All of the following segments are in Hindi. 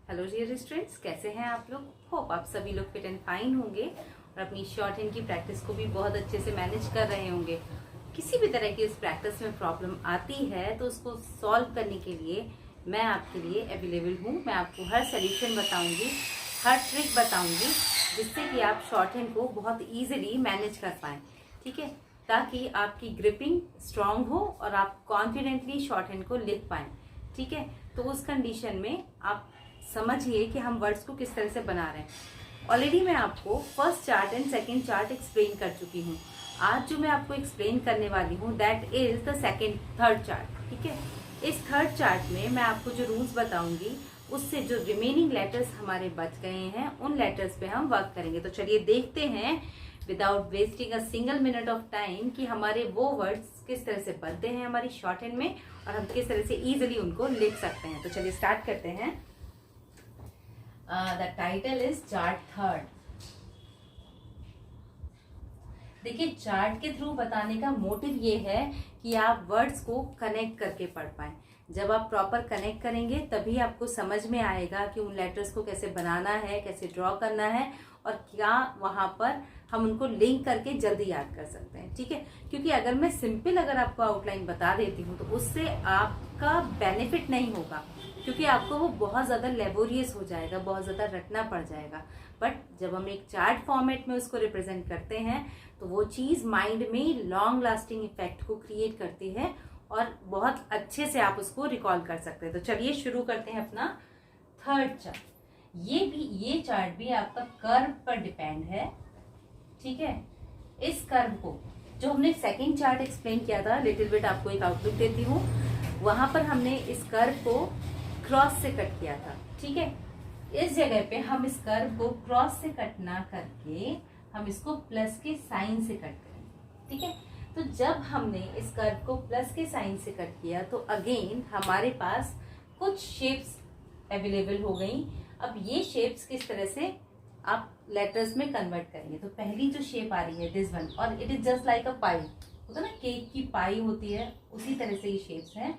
हेलो डियर स्टूडेंट्स, कैसे हैं आप लोग। होप आप सभी लोग फिट एंड फाइन होंगे और अपनी शॉर्ट हैंड की प्रैक्टिस को भी बहुत अच्छे से मैनेज कर रहे होंगे। किसी भी तरह की इस प्रैक्टिस में प्रॉब्लम आती है तो उसको सॉल्व करने के लिए मैं आपके लिए अवेलेबल हूँ। मैं आपको हर सोल्यूशन बताऊंगी, हर ट्रिक बताऊंगी, जिससे कि आप शॉर्ट हैंड को बहुत ईजिली मैनेज कर पाएँ। ठीक है, ताकि आपकी ग्रिपिंग स्ट्रांग हो और आप कॉन्फिडेंटली शॉर्ट हैंड को लिख पाएँ। ठीक है, तो उस कंडीशन में आप समझिए कि हम वर्ड्स को किस तरह से बना रहे हैं। ऑलरेडी मैं आपको first chart and second chart explain कर चुकी हूँ। आज जो मैं आपको एक्सप्लेन करने वाली हूँ that is the third chart. ठीक है, इस थर्ड चार्ट में मैं आपको जो रूल्स बताऊंगी उससे जो रिमेनिंग लेटर्स हमारे बच गए हैं उन लेटर्स पे हम वर्क करेंगे। तो चलिए देखते हैं without wasting a single minute of time कि हमारे वो वर्ड्स किस तरह से बनते हैं हमारी शॉर्ट हैंड में और हम किस तरह से इजिली उनको लिख सकते हैं। तो चलिए स्टार्ट करते हैं। The title is chart third. देखिए, चार्ट के थ्रू बताने का मोटिव ये है कि आप वर्ड्स को कनेक्ट करके पढ़ पाए। जब आप प्रॉपर कनेक्ट करेंगे तभी आपको समझ में आएगा कि उन लेटर्स को कैसे बनाना है, कैसे ड्रॉ करना है और क्या वहां पर हम उनको लिंक करके जल्दी याद कर सकते हैं। ठीक है, क्योंकि अगर मैं सिंपल अगर आपको आउटलाइन बता देती हूँ तो उससे आपका बेनिफिट नहीं होगा, क्योंकि आपको वो बहुत ज़्यादा लेबोरियस हो जाएगा, बहुत ज़्यादा रटना पड़ जाएगा। बट जब हम एक चार्ट फॉर्मेट में उसको रिप्रेजेंट करते हैं तो वो चीज़ माइंड में लॉन्ग लास्टिंग इफेक्ट को क्रिएट करती है और बहुत अच्छे से आप उसको रिकॉल कर सकते हैं। तो चलिए शुरू करते हैं अपना थर्ड चार्ट। ये चार्ट भी आपका कर्व पर डिपेंड है। ठीक है, इस कर्व को जो हमने सेकंड चार्ट एक्सप्लेन किया था, लिटिल बिट आपको एक आउटलुक देती हूँ, वहां पर हमने इस कर्व को क्रॉस से कट किया था। ठीक है, इस जगह पे हम इस कर्व को क्रॉस से कट ना करके हम इसको प्लस के साइन से कट करेंगे। ठीक है, तो जब हमने इस कर्व को प्लस के साइन से कट किया तो अगेन हमारे पास कुछ शेप्स अवेलेबल हो गई। अब ये शेप्स किस तरह से आप लेटर्स में कन्वर्ट करेंगे। तो पहली जो शेप आ रही है दिस वन, और it is just like a pie, होता ना केक की पाई होती है, उसी तरह से ये शेप्स हैं।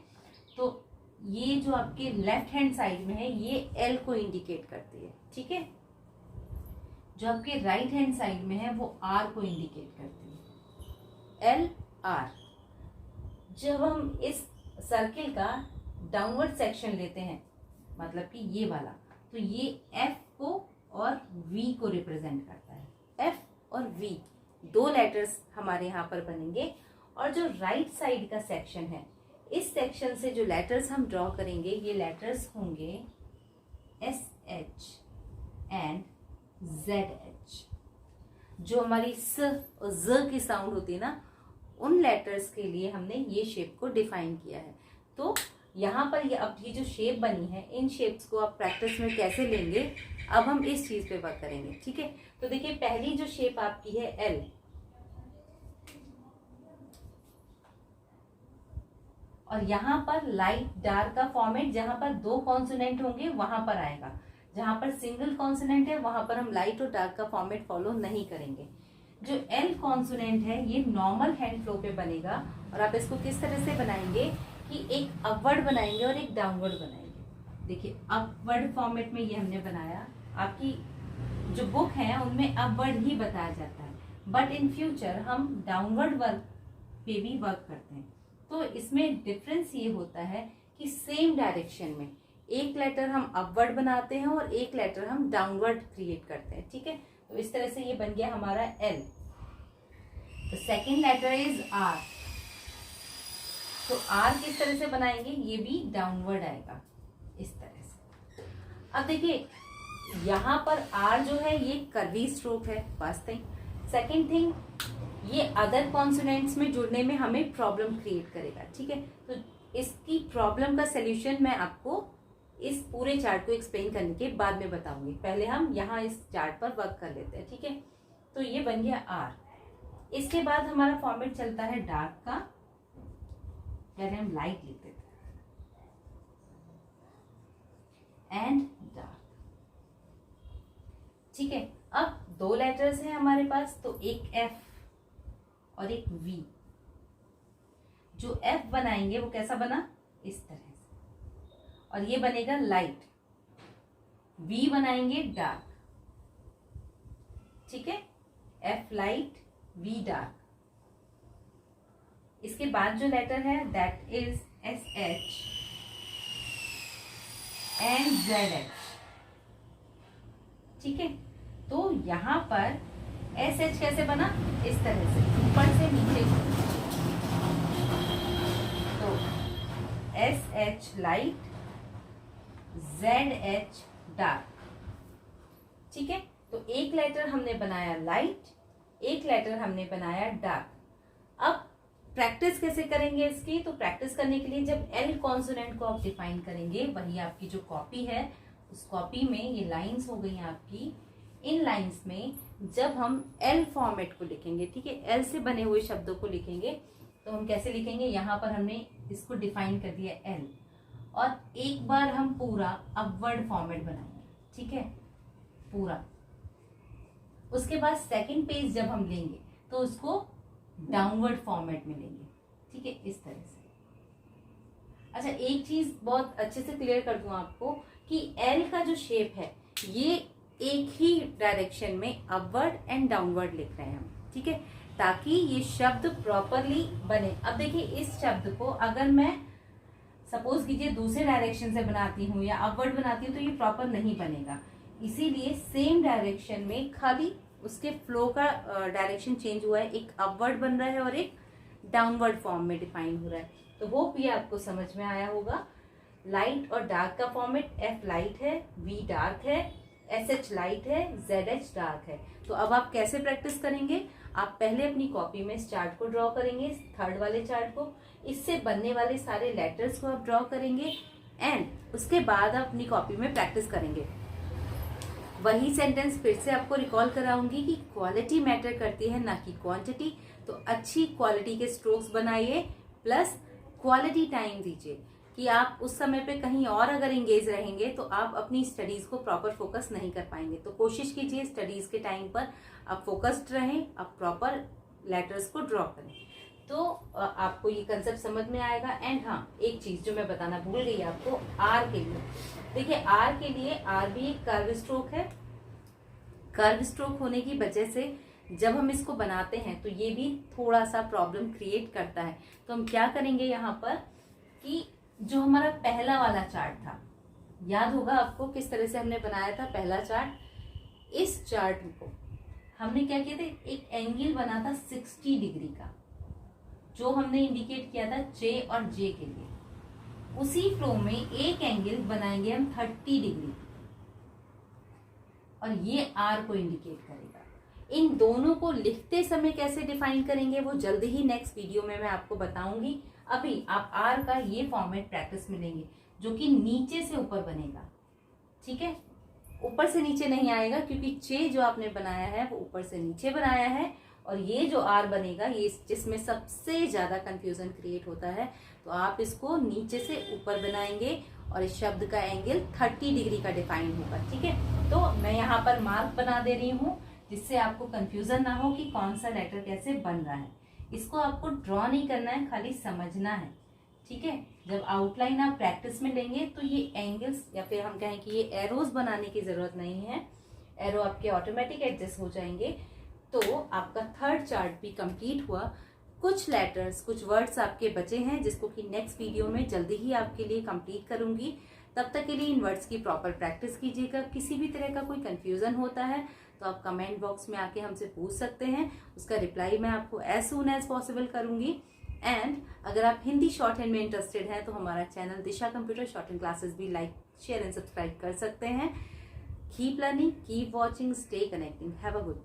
तो ये जो आपके लेफ्ट हैंड साइड में है ये एल को इंडिकेट करती है। ठीक है, जो आपके राइट हैंड साइड में है वो आर को इंडिकेट करती है, एल आर। जब हम इस सर्किल का डाउनवर्ड सेक्शन लेते हैं, मतलब कि ये वाला, तो ये एफ को और वी को रिप्रेजेंट करता है। एफ और वी दो लेटर्स हमारे यहाँ पर बनेंगे। और जो राइट साइड का सेक्शन है, इस सेक्शन से जो लेटर्स हम ड्रॉ करेंगे ये लेटर्स होंगे S H and Z H. जो हमारी स और ज की साउंड होती है ना, उन लेटर्स के लिए हमने ये शेप को डिफाइन किया है। तो यहाँ पर ये अब ये जो शेप बनी है, इन शेप्स को आप प्रैक्टिस में कैसे लेंगे, अब हम इस चीज पे वर्क करेंगे। ठीक है, तो देखिए पहली जो शेप आपकी है एल, और यहाँ पर लाइट डार्क का फॉर्मेट, जहां पर दो कॉन्सोनेंट होंगे वहां पर आएगा। जहां पर सिंगल कॉन्सोनेंट है वहां पर हम लाइट और डार्क का फॉर्मेट फॉलो नहीं करेंगे। जो एल कॉन्सोनेंट है ये नॉर्मल हैंड फ्लो पे बनेगा। और आप इसको किस तरह से बनाएंगे कि एक अपवर्ड बनाएंगे और एक डाउनवर्ड बनाएंगे। देखिए अपवर्ड फॉर्मेट में ये हमने बनाया, आपकी जो बुक है उनमें अपवर्ड ही बताया जाता है, बट इन फ्यूचर हम डाउनवर्ड वर्क पे भी वर्क करते हैं। तो इसमें डिफरेंस ये होता है कि सेम डायरेक्शन में एक लेटर हम अपवर्ड बनाते हैं और एक लेटर हम डाउनवर्ड क्रिएट करते हैं। ठीक है, तो इस तरह से ये बन गया हमारा L. The second letter is R. तो आर किस तरह से बनाएंगे, ये भी डाउनवर्ड आएगा इस तरह से। अब देखिए यहाँ पर आर जो है ये कर्वी स्ट्रोक है, फर्स्ट थिंग। सेकेंड थिंग, ये अदर कॉन्सोनेंट्स में जुड़ने में हमें प्रॉब्लम क्रिएट करेगा। ठीक है, तो इसकी प्रॉब्लम का सोल्यूशन मैं आपको इस पूरे चार्ट को एक्सप्लेन करने के बाद में बताऊंगी। पहले हम यहाँ इस चार्ट पर वर्क कर लेते हैं। ठीक है, तो ये बन गया आर। इसके बाद हमारा फॉर्मेट चलता है डार्क का, पहले हम लाइट लिखते थे, एंड डार्क। ठीक है, अब दो लेटर्स हैं हमारे पास, तो एक एफ और एक वी। जो एफ बनाएंगे वो कैसा बना, इस तरह से, और ये बनेगा लाइट। वी बनाएंगे डार्क, ठीक है, एफ लाइट वी डार्क। इसके बाद जो लेटर है that is S H and Z H, ठीक है। तो यहां पर एस एच कैसे बना, इस तरह से ऊपर से नीचे, तो S H light Z H dark, ठीक है। तो एक लेटर हमने बनाया लाइट, एक लेटर हमने बनाया डार्क। अब प्रैक्टिस कैसे करेंगे इसकी, तो प्रैक्टिस करने के लिए जब एल कॉन्सोनेंट को आप डिफाइन करेंगे, वही आपकी जो कॉपी है उस कॉपी में ये लाइंस हो गई आपकी। इन लाइंस में जब हम एल फॉर्मेट को लिखेंगे, ठीक है, एल से बने हुए शब्दों को लिखेंगे, तो हम कैसे लिखेंगे, यहां पर हमने इसको डिफाइन कर दिया एल, और एक बार हम पूरा अपवर्ड फॉर्मेट बनाएंगे, ठीक है, पूरा। उसके बाद सेकंड पेज जब हम लेंगे तो उसको डाउनवर्ड फॉर्मेट में लेंगे, ठीक है, इस तरह से। अच्छा, एक चीज बहुत अच्छे से क्लियर कर दूं आपको कि एल का जो शेप है ये एक ही डायरेक्शन में अपवर्ड एंड डाउनवर्ड लिख रहे हैं हम, ठीक है, ताकि ये शब्द प्रॉपरली बने। अब देखिए, इस शब्द को अगर मैं सपोज कीजिए दूसरे डायरेक्शन से बनाती हूँ या अपवर्ड बनाती हूँ तो ये प्रॉपर नहीं बनेगा। इसीलिए सेम डायरेक्शन में खाली उसके फ्लो का डायरेक्शन चेंज हुआ है, एक अपवर्ड बन रहा है और एक डाउनवर्ड फॉर्म में डिफाइन हो रहा है। तो होप ये आपको समझ में आया होगा। लाइट और डार्क का फॉर्मेट एफ लाइट है, वी डार्क है, एस एच लाइट है, जेड एच डार्क है। तो अब आप कैसे प्रैक्टिस करेंगे, आप पहले अपनी कॉपी में इस चार्ट को ड्रॉ करेंगे, थर्ड वाले चार्ट को, इससे बनने वाले सारे लेटर्स को आप ड्रॉ करेंगे एंड उसके बाद आप अपनी कॉपी में प्रैक्टिस करेंगे। वही सेंटेंस फिर से आपको रिकॉल कराऊंगी कि क्वालिटी मैटर करती है ना कि क्वांटिटी। तो अच्छी क्वालिटी के स्ट्रोक्स बनाइए, प्लस क्वालिटी टाइम दीजिए कि आप उस समय पे कहीं और अगर एंगेज रहेंगे तो आप अपनी स्टडीज को प्रॉपर फोकस नहीं कर पाएंगे। तो कोशिश कीजिए स्टडीज के टाइम पर आप फोकस्ड रहें, आप प्रॉपर लेटर्स को ड्रॉ करें, तो आपको ये कंसेप्ट समझ में आएगा। एंड हाँ, एक चीज जो मैं बताना भूल गई आपको, आर के लिए देखिए, आर के लिए आर भी एक कर्व स्ट्रोक है। कर्व स्ट्रोक होने की वजह से जब हम इसको बनाते हैं तो ये भी थोड़ा सा प्रॉब्लम क्रिएट करता है। तो हम क्या करेंगे यहाँ पर कि जो हमारा पहला वाला चार्ट था, याद होगा आपको किस तरह से हमने बनाया था पहला चार्ट। इस चार्ट को हमने क्या किया था, एक एंगल बना था 60 डिग्री का, जो हमने इंडिकेट किया था जे और जे के लिए। उसी फ्लो में एक एंगल बनाएंगे हम 30 डिग्री और ये आर को इंडिकेट करेगा। इन दोनों को लिखते समय कैसे डिफाइन करेंगे वो जल्दी ही नेक्स्ट वीडियो में मैं आपको बताऊंगी। अभी आप आर का ये फॉर्मेट प्रैक्टिस में लेंगे जो कि नीचे से ऊपर बनेगा, ठीक है, ऊपर से नीचे नहीं आएगा, क्योंकि चे जो आपने बनाया है वो ऊपर से नीचे बनाया है, और ये जो आर बनेगा ये जिसमें सबसे ज्यादा कंफ्यूजन क्रिएट होता है। तो आप इसको नीचे से ऊपर बनाएंगे और इस शब्द का एंगल 30 डिग्री का डिफाइन होगा, ठीक है। तो मैं यहाँ पर मार्क बना दे रही हूँ जिससे आपको कंफ्यूजन ना हो कि कौन सा लेटर कैसे बन रहा है। इसको आपको ड्रॉ नहीं करना है, खाली समझना है, ठीक है। जब आउटलाइन आप प्रैक्टिस में लेंगे तो ये एंगल्स या फिर हम कहें कि ये एरोज बनाने की जरूरत नहीं है, एरो आपके ऑटोमेटिक एडजस्ट हो जाएंगे। तो आपका थर्ड चार्ट भी कंप्लीट हुआ। कुछ लेटर्स, कुछ वर्ड्स आपके बचे हैं जिसको कि नेक्स्ट वीडियो में जल्दी ही आपके लिए कंप्लीट करूंगी। तब तक के लिए इन वर्ड्स की प्रॉपर प्रैक्टिस कीजिएगा। किसी भी तरह का कोई कंफ्यूजन होता है तो आप कमेंट बॉक्स में आके हमसे पूछ सकते हैं, उसका रिप्लाई मैं आपको एज सून एज पॉसिबल करूंगी। एंड अगर आप हिंदी शॉर्ट हैंड में इंटरेस्टेड हैं तो हमारा चैनल दिशा कंप्यूटर शॉर्ट हैंड क्लासेस भी लाइक, शेयर एंड सब्सक्राइब कर सकते हैं। Keep learning, keep watching, stay connecting, have a good